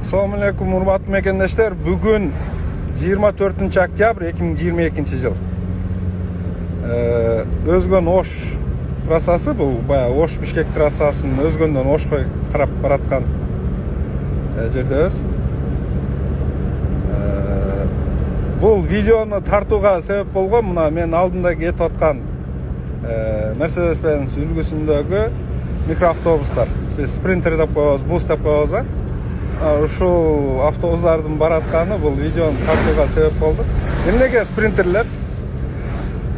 Assalamu alaikum, урматтуу мекендештер. Бүгүн 24 октябрь 2022 жыл. Өзгөн Ош трассасы, бул баягы Ош Бишкек трассасынын Өзгөндөн Ошко карап бараткан жердебиз. Бул видеону тартууга себеп болгон мына мен алдында кетип аткан Mercedes-Benz үлгүсүндөгү микроавтобустар. Биз спринтер деп коебуз, бус деп коебуз. Ушул автобустардын баратканы бул видеону тартууга себеп болду. Эмнеге спринтерлер?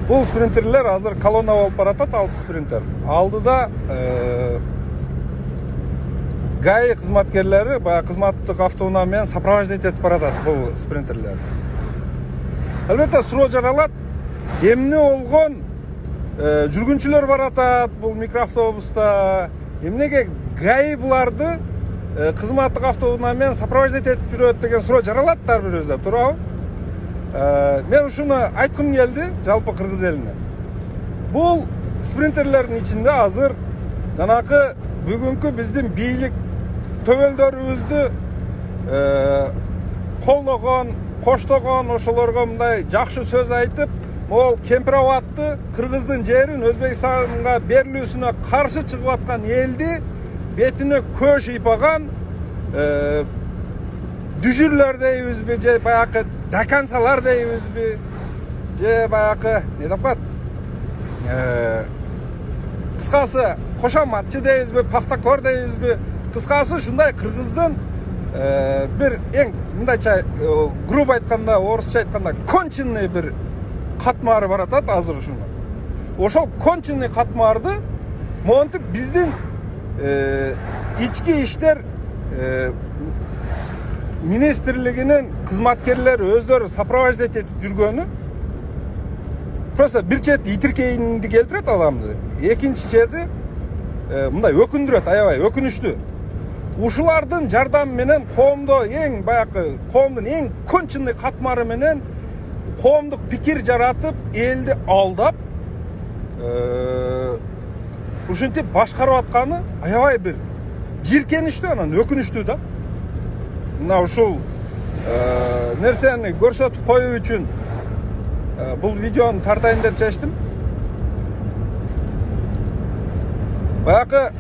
Бул спринтерлер азыр колонна болуп баратат, 6 спринтер. Алдыда ГАИ кызматкерлери баягы кызматтык автоунаа менен сопровождать этип баратат бул спринтерлерди. Албетте суроо жаралат. Эмне болгон жүргүнчүлөр баратат бул микроавтобуста? Эмнеге ГАИ буларды кызматтык автоунаа менен сопровождать этип жүрөт деген суроо жаралат ар бирибизде, туурабы? Мен ушуну айткым келди жалпы кыргыз элине. Бул спринтерлердин ичинде азыр жанакы бүгүнкү биздин бийлик төбөлдөрүбүздү колдогон, коштогон, ошолорго мындай жакшы сөз айтып, могул кемпир абатты кыргыздын жерин Өзбекстанга берилүүсүнө каршы чыгып аткан элди бетине көш ыйпаган дүжүрлөр дейбизби, же баягы дакансалар дейбизби, же баягы не деп коет, кыскасы кошоматчы дейбизби, пахтакор дейбизби, кыскасы ушундай кыргыздын бир эң мындайча грубо айтканда, орусча айтканда конченный бир катмары баратат азыр ушуну. Ошол конченный катмарды монтип биздин ички иштер министрлигинин кызматкерлери өздөрү сопровождать этип жүргөнү просто бир чет итиркейинди келтирет адамды, экинчи чети мындай өкүндүрөт, аябай өкүнүчтүү. Ушулардын жардамы менен коомдо эң баягы коомдун эң конченный катмары менен коомдук пикир жаратып, элди алдап ушинтип башкарып атканы аябай бир жиркеничтүү, анан өкүнүчтүү да. Мына ушул нерсени көрсөтүп коюу үчүн бул видеону тартайын деп чечтим. Баягы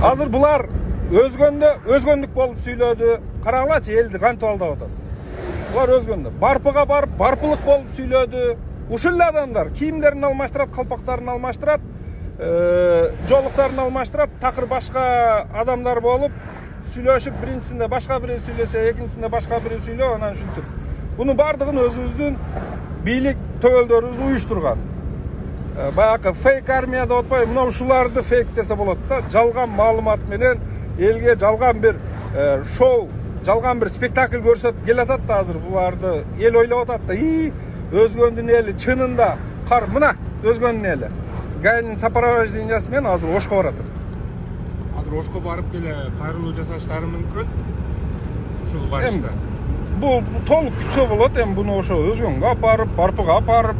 азыр булар өзгөндүк болуп сүйлөдү. Карагылачы, элди кантип алдап атат. Булар өзгөндө барпыга барып, барпылык болуп сүйлөдү. Ушул эле адамдар кийимдерин алмаштырат, калпактарын алмаштырат, жолуктарын алмаштырат, такыр башка адамдар болуп сүйлөшүп, биринчисинде башка бири сүйлөсө, экинчисинде башка бири сүйлөп, анан ушинтип. Буну бардыгын өзүбүздүн бийлик төбөлдөрүбүз уюштурган. Баягы фейк армия деп атпайбы, мына ушуларды фейк десе болот да, жалган маалымат менен элге жалган бир шоу, жалган бир спектакль көрсөтүп келатат да азыр буларды эл ойлоп атат да, Өзгөндүн эли чынында кар мына Өзгөндүн эли ГАИнин сопровождениясы менен азыр Ошко барат. Азыр Ошко барып деле кайрылуу жасаштары мүмкүн. Ушул барышта. Бул толук күтсө болот, эми буну ошо Өзгөнгө апарып, барпыга апарып,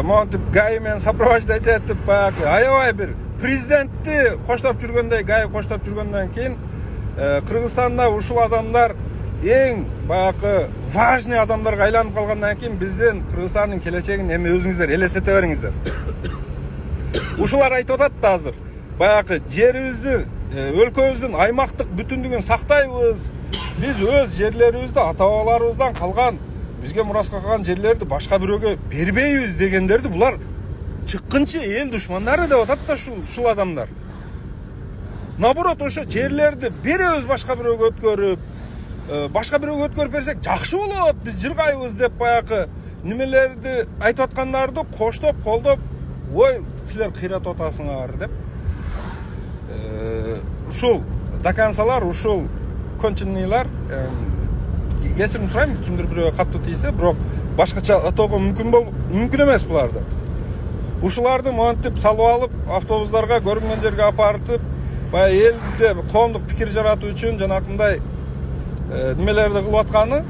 монтип ГАИ менен сопровождать этип, баягы аябай бир президентти коштоп жүргөндөй, ГАИ коштоп жүргөндөн кийин Кыргызстанда ушул адамдар эң баягы важный адамдарга айланып калгандан кийин биздин Кыргызстандын келечегин эми өзүңүздөр элестете бериңиздер. Ушулар айтып атат да азыр баягы жерибизди, өлкөбүздүн аймактык бүтүндүгүн сактайбыз. Биз өз жерлерибизди ата-бабаларыбыздан калган, бизге мураска калган жерлерди башка бирөөгө бербейбиз дегендерди булар чыккынчы эл душмандары деп атат да ушул адамдар. Наоборот, ошо жерлерди беребиз башка бирөөгө өткөрүп, башка бирөөгө өткөрүп берсек жакшы болот, биз жыргайбыз деп баягы немелерди айтып аткандарды коштоп, колдоп, ой, силер кыйратып атасыңар деп. Ушул дакансалар, ушул конченныйлар, кечирим сурайм, кимдир бирөөгө каттуу тийсе, бирок башкача атоого мүмкүн эмес буларды. Ушуларды монтип салып алып, автобустарга көрүнгөн жерге апартып, баягы элде коомдук пикир жаратуу үчүн жанакындай немелерди кылып атканы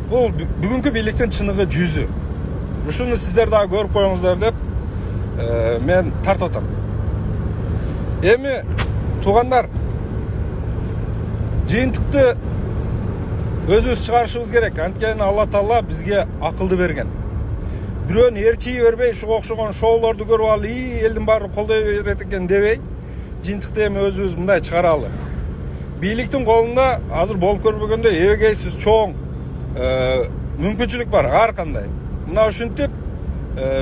бул бүгүнкү бийликтин чыныгы жүзү. Ушуну сиздер дагы көрүп коюңуздар деп мен тартып атам. Эми туугандар, Жыйынтыкты өзүбүз чыгарышыбыз керек. Анткени Алла Таала бизге акылды берген. Бирөөнү эрчий бербей, ушуга окшогон шоулорду көрүп алып, элдин баары колдой берет экен дебей, жыйынтыкты эми өзүбүз мындай чыгаралы. Бийликтин колунда азыр болуп көрбөгөндөй эбегейсиз чоң мүмкүнчүлүк бар ар кандай. Мына ушинтип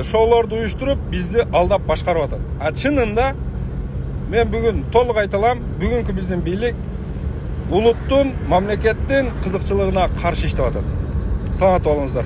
шоулорду уюштуруп бизди алдап башкарып атат. А чынында мен бүгүн толук айта алам, бүгүнкү биздин бийлик улуттун, мамлекеттин кызыкчылыгына каршы иштеп атат. Саламат болуңуздар.